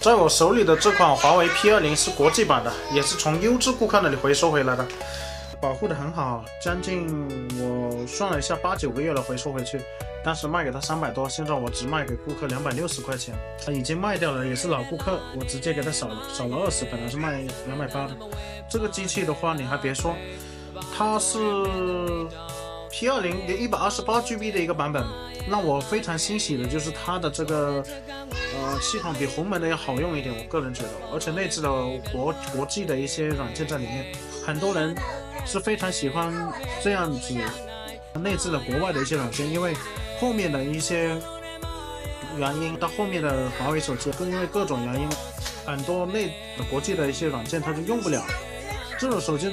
在我手里的这款华为 P20 是国际版的，也是从优质顾客那里回收回来的，保护的很好，将近我算了一下8、9个月了回收回去，当时卖给他300多，现在我只卖给顾客260块钱，他已经卖掉了，也是老顾客，我直接给他少了20，本来是卖280的。这个机器的话，你还别说，它是 P20 的128GB 的一个版本。让我非常欣喜的就是它的这个系统比鸿蒙的要好用一点，我个人觉得，而且内置了国际的一些软件在里面，很多人是非常喜欢这样子内置了国外的一些软件，因为后面的一些原因，到后面的华为手机因为各种原因，很多国际的一些软件它就用不了。这种手机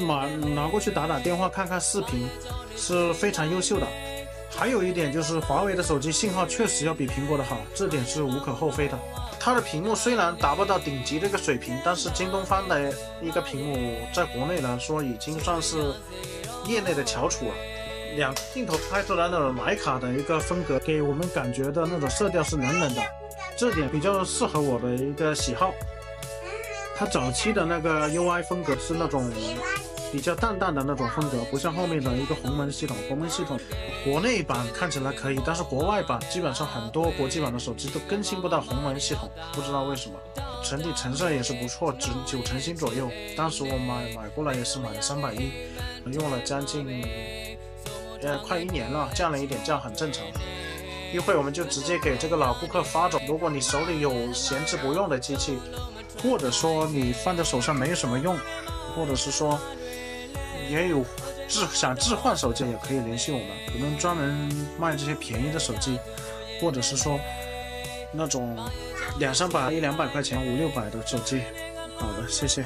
拿过去打电话、看看视频是非常优秀的。还有一点就是华为的手机信号确实要比苹果的好，这点是无可厚非的。它的屏幕虽然达不到顶级的一个水平，但是京东方的一个屏幕在国内来说已经算是业内的翘楚了。两个镜头拍出来的徕卡的一个风格，给我们感觉的那种色调是冷冷的，这点比较适合我的一个喜好。它早期的那个 UI 风格是那种比较淡淡的那种风格，不像后面的一个鸿蒙系统。鸿蒙系统国内版看起来可以，但是国外版基本上很多国际版的手机都更新不到鸿蒙系统，不知道为什么。整体成色也是不错，值9成新左右。当时我买过来也是买了310，用了将近快1年了，降了一点价很正常。一会我们就直接给这个老顾客发走。如果你手里有闲置不用的机器，或者说你放在手上没有什么用，或者是说也有想置换手机，也可以联系我们，我们专门卖这些便宜的手机，或者是说那种200-300、100-200块钱、500-600的手机。好的，谢谢。